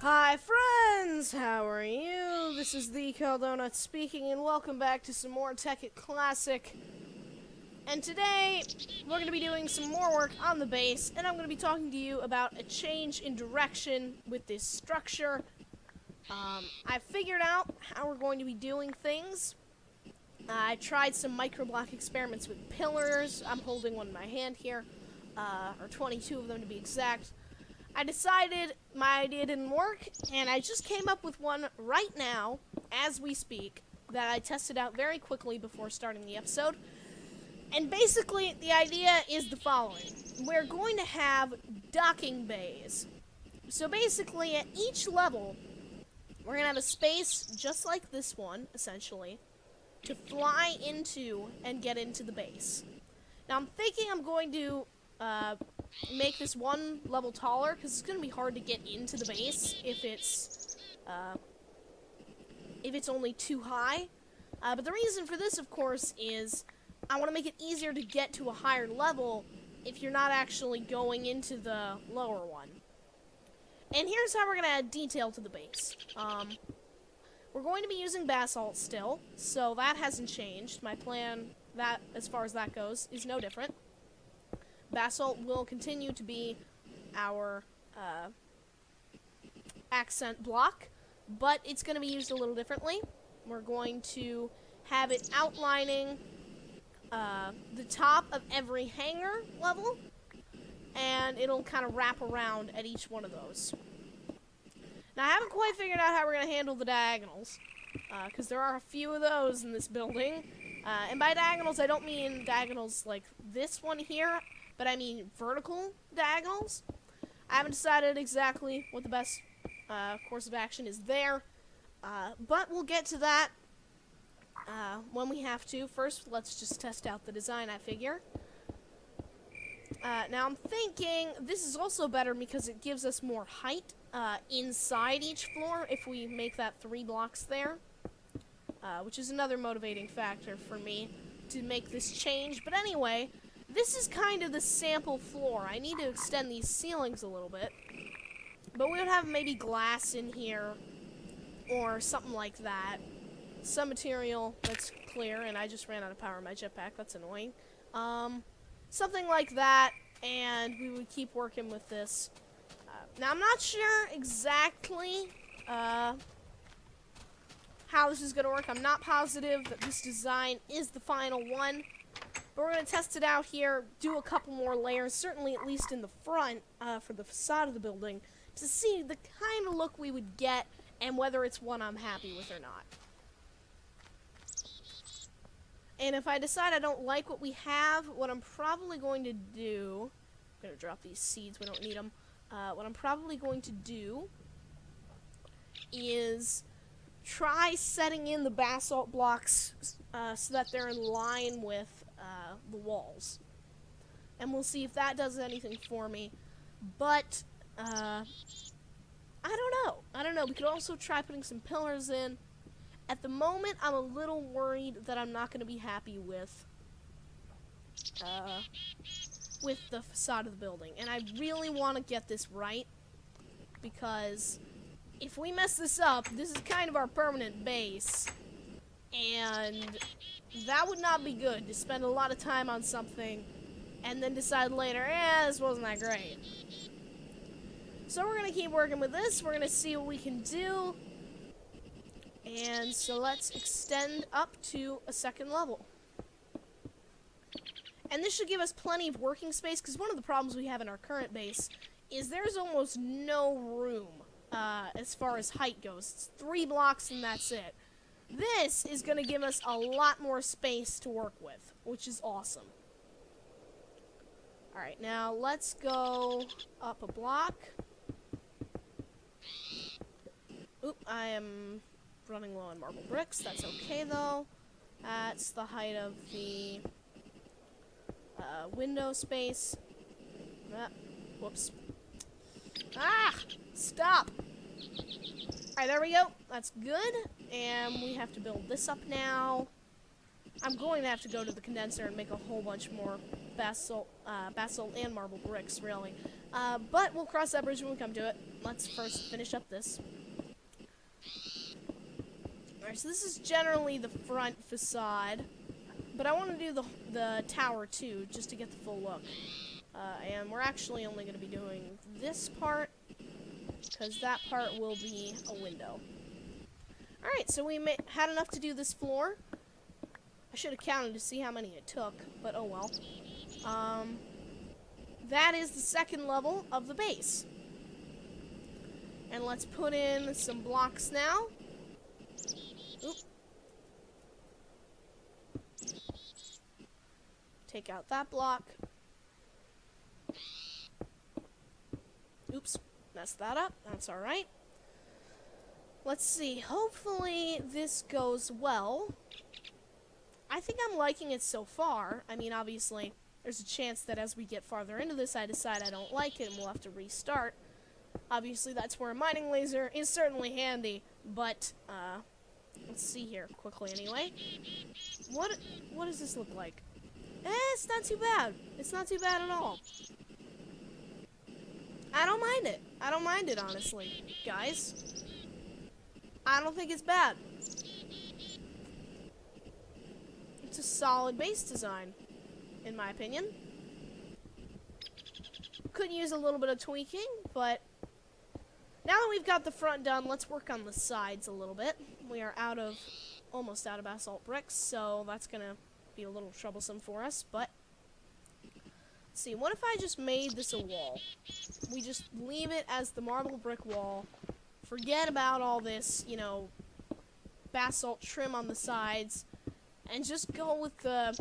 Hi friends, how are you? This is the Chaldonut speaking and welcome back to some more Tekkit Classic. And today, we're going to be doing some more work on the base, and I'm going to be talking to you about a change in direction with this structure. I figured out how we're going to be doing things. I tried some microblock experiments with pillars. I'm holding one in my hand here, or 22 of them to be exact. I decided my idea didn't work, and I just came up with one right now, as we speak, that I tested out very quickly before starting the episode. And basically, the idea is the following. We're going to have docking bays. So basically, at each level, we're going to have a space just like this one, essentially, to fly into and get into the base. Now, I'm thinking I'm going to make this one level taller, because it's going to be hard to get into the base if it's only too high. But the reason for this, of course, is I want to make it easier to get to a higher level if you're not actually going into the lower one. And here's how we're going to add detail to the base. We're going to be using basalt still, so that hasn't changed. My plan, that as far as that goes, is no different. Basalt will continue to be our accent block, but it's going to be used a little differently. We're going to have it outlining the top of every hangar level, and it'll kind of wrap around at each one of those. Now, I haven't quite figured out how we're going to handle the diagonals, because there are a few of those in this building. And by diagonals, I don't mean diagonals like this one here, but I mean vertical diagonals. I haven't decided exactly what the best course of action is there, but we'll get to that when we have to. First, let's just test out the design, I figure. Now, I'm thinking this is also better because it gives us more height inside each floor if we make that 3 blocks there, which is another motivating factor for me to make this change. But anyway, this is kind of the sample floor. I need to extend these ceilings a little bit, but we would have maybe glass in here or something like that. Some material that's clear, and I just ran out of power in my jetpack. That's annoying. Something like that, and we would keep working with this. Now, I'm not sure exactly how this is going to work. I'm not positive that this design is the final one, but we're going to test it out here, do a couple more layers, certainly at least in the front for the facade of the building, to see the kind of look we would get and whether it's one I'm happy with or not. And if I decide I don't like what we have, what I'm probably going to do... I'm going to drop these seeds, we don't need them. What I'm probably going to do is try setting in the basalt blocks so that they're in line with the walls. And we'll see if that does anything for me. But, I don't know. We could also try putting some pillars in. At the moment, I'm a little worried that I'm not going to be happy with the facade of the building. And I really want to get this right, because if we mess this up, this is kind of our permanent base, and that would not be good, to spend a lot of time on something and then decide later, this wasn't that great. So we're going to keep working with this. We're going to see what we can do. And so let's extend up to a second level. And this should give us plenty of working space, because one of the problems we have in our current base is there's almost no room as far as height goes. It's 3 blocks and that's it. This is going to give us a lot more space to work with, which is awesome. Alright, now let's go up a block. Oop, I am running low on marble bricks. That's okay, though. That's the height of the window space. Whoops. Ah! Stop! Alright, there we go. That's good. And we have to build this up now. I'm going to have to go to the condenser and make a whole bunch more basalt and marble bricks, really. But we'll cross that bridge when we come to it. Let's first finish up this. Alright, so this is generally the front facade, but I want to do the tower too, just to get the full look. And we're actually only going to be doing this part, because that part will be a window. Alright, so we had enough to do this floor. I should have counted to see how many it took, but oh well. That is the second level of the base. And let's put in some blocks now. Oop. Take out that block. Oops, messed that up. That's alright. Let's see. Hopefully this goes well. I think I'm liking it so far. I mean, obviously, there's a chance that as we get farther into this, I decide I don't like it and we'll have to restart. Obviously, that's where a mining laser is certainly handy, but, let's see here quickly anyway. What does this look like? It's not too bad. It's not too bad at all. I don't mind it. I don't mind it, honestly, guys. I don't think it's bad. It's a solid base design, in my opinion. Could use a little bit of tweaking, but now that we've got the front done, let's work on the sides a little bit. We are almost out of basalt bricks, so that's gonna be a little troublesome for us, but let's see, what if I just made this a wall? We just leave it as the marble brick wall. Forget about all this, you know, basalt trim on the sides, and just go with the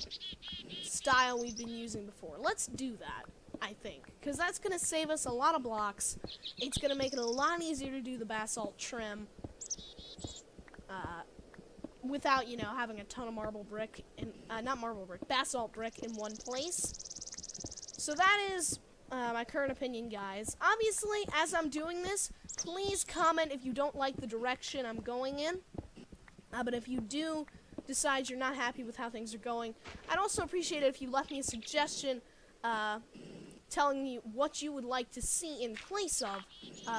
style we've been using before. Let's do that, I think, because that's going to save us a lot of blocks. It's going to make it a lot easier to do the basalt trim without, you know, having a ton of marble brick, basalt brick in one place. So that is my current opinion, guys. Obviously, as I'm doing this, please comment if you don't like the direction I'm going in. But if you do decide you're not happy with how things are going, I'd also appreciate it if you left me a suggestion telling me what you would like to see in place of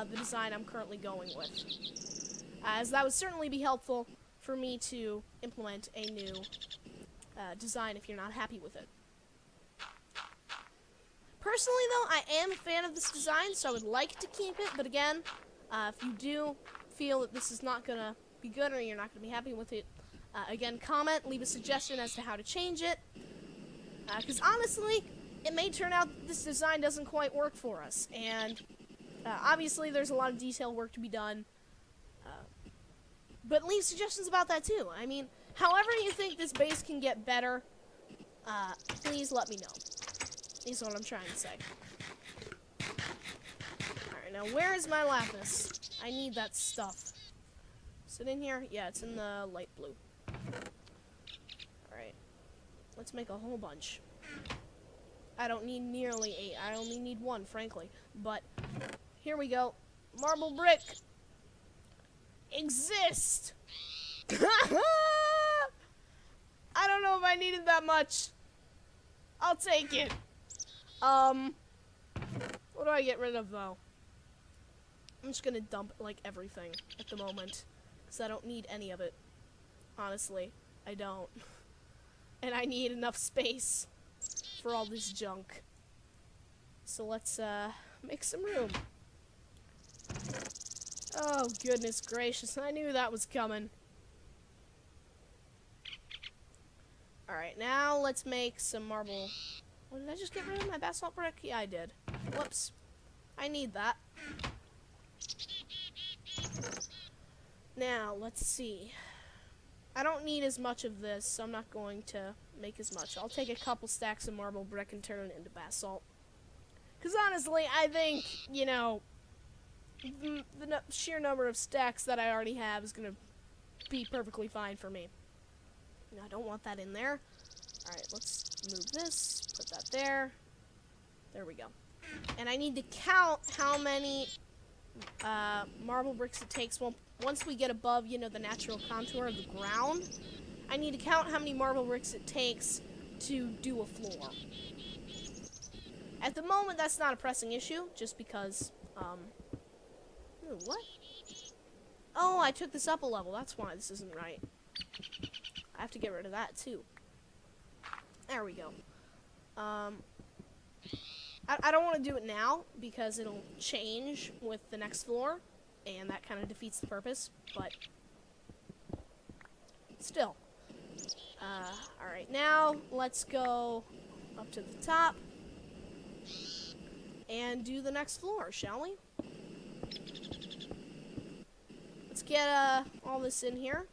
the design I'm currently going with. As that would certainly be helpful for me to implement a new design if you're not happy with it. Personally, though, I am a fan of this design, so I would like to keep it, but again, if you do feel that this is not going to be good or you're not going to be happy with it, again, comment, leave a suggestion as to how to change it, because honestly, it may turn out that this design doesn't quite work for us, and obviously there's a lot of detail work to be done, but leave suggestions about that too. I mean, however you think this base can get better, please let me know. Is what I'm trying to say. Alright, now where is my lapis? I need that stuff. Is it in here? Yeah, it's in the light blue. Alright. Let's make a whole bunch. I don't need nearly 8. I only need 1, frankly. But, here we go. Marble brick! Exist! I don't know if I needed that much. I'll take it. What do I get rid of, though? I'm just gonna dump, like, everything at the moment, because I don't need any of it. Honestly, I don't. And I need enough space for all this junk. So let's, make some room. Oh, goodness gracious, I knew that was coming. Alright, now let's make some marble. Oh, did I just get rid of my basalt brick? Yeah, I did. Whoops. I need that. Now, let's see. I don't need as much of this, so I'm not going to make as much. I'll take a couple stacks of marble brick and turn it into basalt. Because honestly, I think, you know, the sheer number of stacks that I already have is going to be perfectly fine for me. No, I don't want that in there. Alright, let's move this, put that there. There we go. And I need to count how many marble bricks it takes. Well, once we get above, you know, the natural contour of the ground, I need to count how many marble bricks it takes to do a floor. At the moment, that's not a pressing issue, just because, ooh, what? Oh, I took this up a level. That's why this isn't right. I have to get rid of that, too. There we go. I don't want to do it now, because it'll change with the next floor, and that kind of defeats the purpose, but still. Alright, now let's go up to the top and do the next floor, shall we? Let's get all this in here.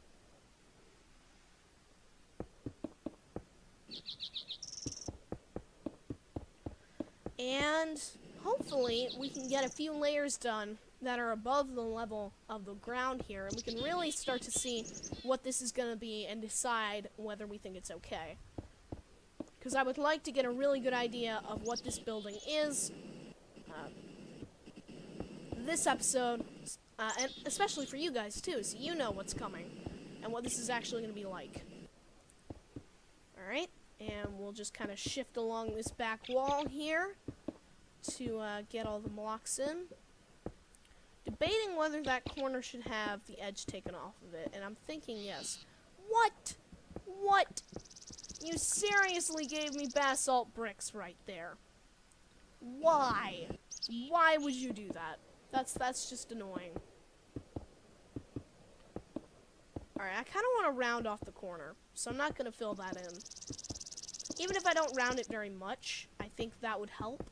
And hopefully we can get a few layers done that are above the level of the ground here, and we can really start to see what this is going to be and decide whether we think it's okay. Because I would like to get a really good idea of what this building is this episode, and especially for you guys too, so you know what's coming and what this is actually going to be like. Alright, and we'll just kind of shift along this back wall here to get all the blocks in. Debating whether that corner should have the edge taken off of it, and I'm thinking yes. What? What? You seriously gave me basalt bricks right there. Why? Why would you do that? That's just annoying. Alright, I kind of want to round off the corner, so I'm not going to fill that in. Even if I don't round it very much, I think that would help.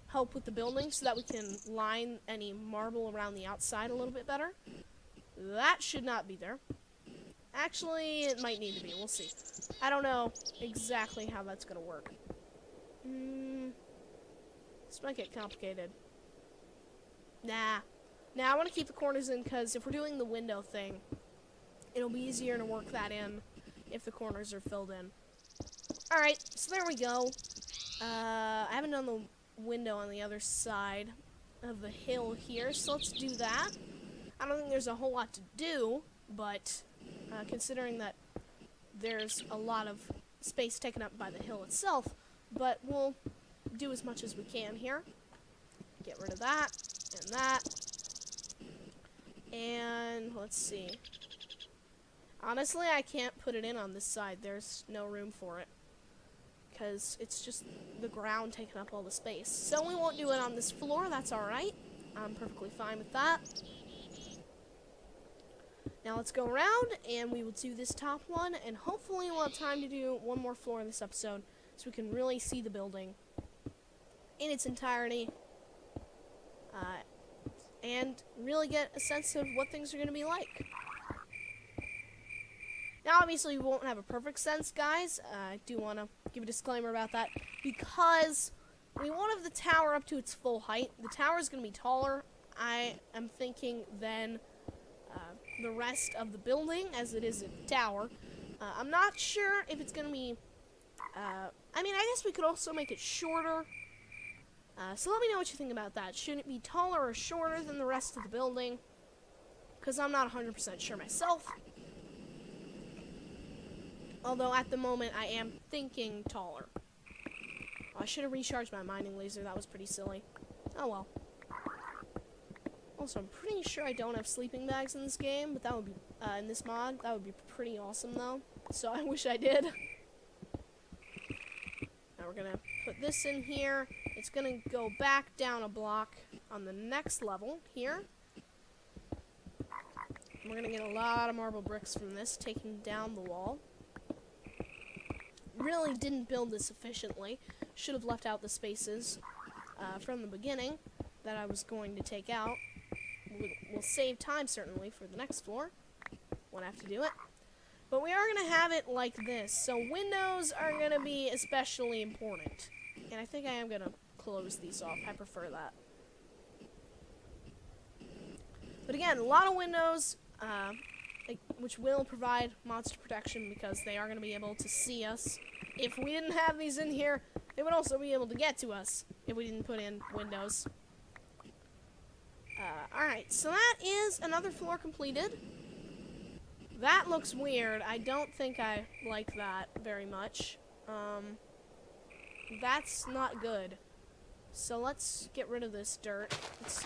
Help with the building so that we can line any marble around the outside a little bit better. That should not be there. Actually, it might need to be. We'll see. I don't know exactly how that's going to work. This might get complicated. Nah, I want to keep the corners in because if we're doing the window thing, it'll be easier to work that in if the corners are filled in. Alright, so there we go. I haven't done the window on the other side of the hill here, so let's do that. I don't think there's a whole lot to do, but considering that there's a lot of space taken up by the hill itself, but we'll do as much as we can here. Get rid of that, and that. And let's see. Honestly, I can't put it in on this side. There's no room for it. Because it's just the ground taking up all the space. So we won't do it on this floor, that's alright. I'm perfectly fine with that. Now let's go around, and we will do this top one, and hopefully we'll have time to do one more floor in this episode, so we can really see the building in its entirety, and really get a sense of what things are going to be like. Now, obviously, we won't have a perfect sense, guys. I do want to give a disclaimer about that, because we won't have the tower up to its full height. The tower is going to be taller, I am thinking, than the rest of the building, as it is a tower. I'm not sure if it's going to be... I mean, I guess we could also make it shorter. So let me know what you think about that. Should it be taller or shorter than the rest of the building? Because I'm not 100% sure myself. Although at the moment I am thinking taller. Oh, I should have recharged my mining laser. That was pretty silly. Oh well. Also, I'm pretty sure I don't have sleeping bags in this game, but that would be in this mod. That would be pretty awesome though. So I wish I did. Now we're gonna put this in here. It's gonna go back down a block on the next level here. We're gonna get a lot of marble bricks from this, taking down the wall. Really didn't build this efficiently. Should have left out the spaces from the beginning that I was going to take out. We'll save time, certainly, for the next floor. Won't have to do it. But we are going to have it like this. So windows are going to be especially important. And I think I am going to close these off. I prefer that. But again, a lot of windows, which will provide monster protection because they are going to be able to see us. If we didn't have these in here, they would also be able to get to us if we didn't put in windows. Alright, so that is another floor completed. That looks weird. I don't think I like that very much. that's not good. So let's get rid of this dirt. It's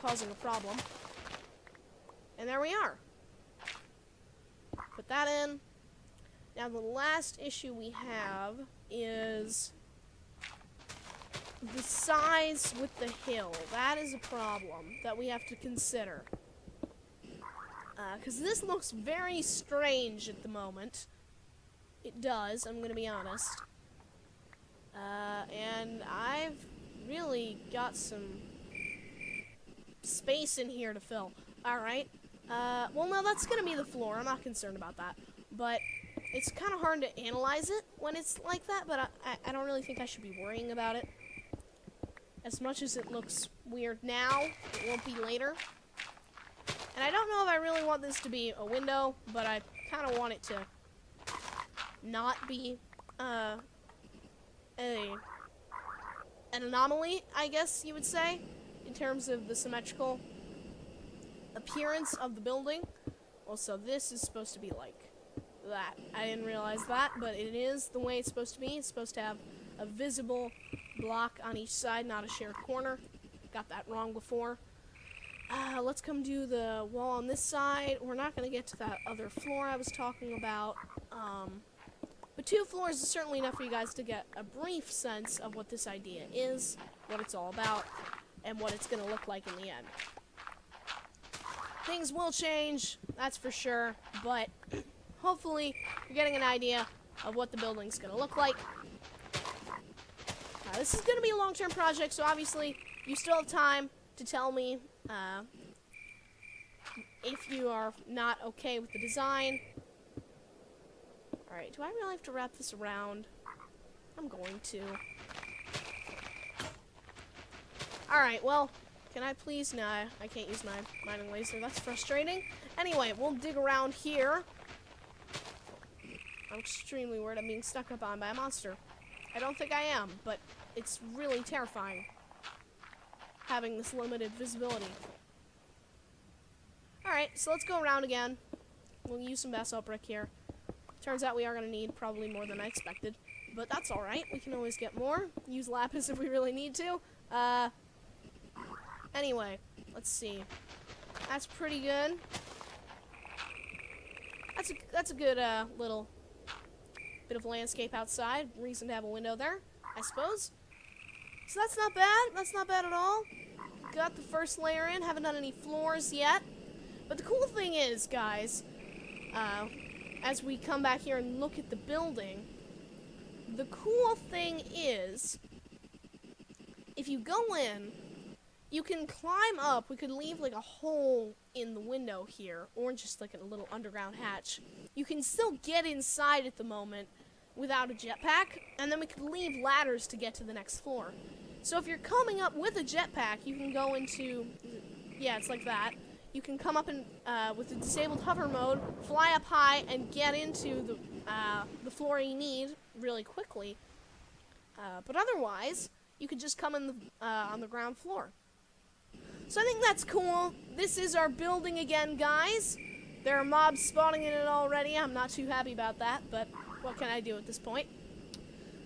causing a problem. And there we are. Put that in. Now the last issue we have is the size with the hill. That is a problem that we have to consider. Because this looks very strange at the moment. It does, I'm going to be honest. And I've really got some space in here to fill. Alright. Well, no, that's going to be the floor. I'm not concerned about that. But it's kind of hard to analyze it when it's like that, but I don't really think I should be worrying about it. As much as it looks weird now, it won't be later. And I don't know if I really want this to be a window, but I kind of want it to not be an anomaly, I guess you would say, in terms of the symmetrical appearance of the building. Also, this is supposed to be like that. I didn't realize that, but it is the way it's supposed to be. It's supposed to have a visible block on each side, not a shared corner. Got that wrong before. Let's come do the wall on this side. We're not going to get to that other floor I was talking about. But 2 floors is certainly enough for you guys to get a brief sense of what this idea is, what it's all about, and what it's going to look like in the end. Things will change, that's for sure, but hopefully you're getting an idea of what the building's going to look like. This is going to be a long-term project, so obviously you still have time to tell me if you are not okay with the design. Alright, do I really have to wrap this around? I'm going to. Alright, well, can I please? Nah, I can't use my mining laser. That's frustrating. Anyway, we'll dig around here. I'm extremely worried I'm being stuck up on by a monster. I don't think I am, but it's really terrifying having this limited visibility. Alright, so let's go around again. We'll use some basalt brick here. Turns out we are going to need probably more than I expected, but that's alright. We can always get more. Use lapis if we really need to. Anyway, let's see. That's pretty good. That's a good little bit of landscape outside. Reason to have a window there, I suppose. So that's not bad. That's not bad at all. Got the first layer in. Haven't done any floors yet. But the cool thing is, guys, as we come back here and look at the building, the cool thing is, if you go in, you can climb up. We could leave like a hole in the window here, or just like a little underground hatch. You can still get inside at the moment without a jetpack, and then we could leave ladders to get to the next floor. So if you're coming up with a jetpack, you can go into, yeah, it's like that. You can come up and with the disabled hover mode, fly up high, and get into the floor you need really quickly. But otherwise, you could just come in on the ground floor. So I think that's cool. This is our building again, guys. There are mobs spawning in it already. I'm not too happy about that, but what can I do at this point?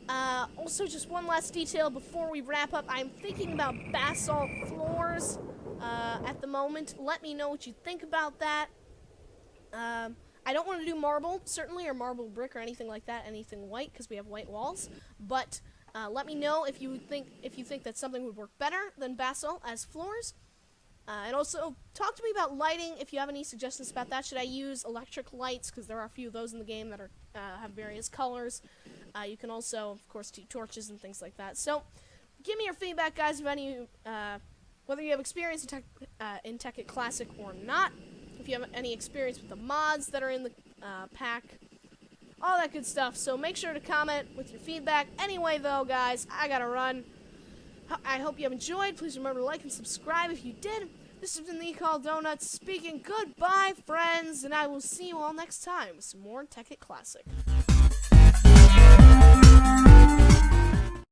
Also, just one last detail before we wrap up. I'm thinking about basalt floors at the moment. Let me know what you think about that. I don't want to do marble, certainly, or marble brick or anything like that, anything white, because we have white walls. But let me know if you think that something would work better than basalt as floors. And also, talk to me about lighting if you have any suggestions about that. Should I use electric lights? Because there are a few of those in the game that are have various colors. You can also, of course, do torches and things like that. So, give me your feedback, guys, of any, whether you have experience in Tekkit Classic or not. If you have any experience with the mods that are in the pack. All that good stuff. So, make sure to comment with your feedback. Anyway, though, guys, I gotta run. I hope you have enjoyed. Please remember to like and subscribe if you did. This has been the Chaldonut speaking. Goodbye, friends, and I will see you all next time with some more Tekkit Classic.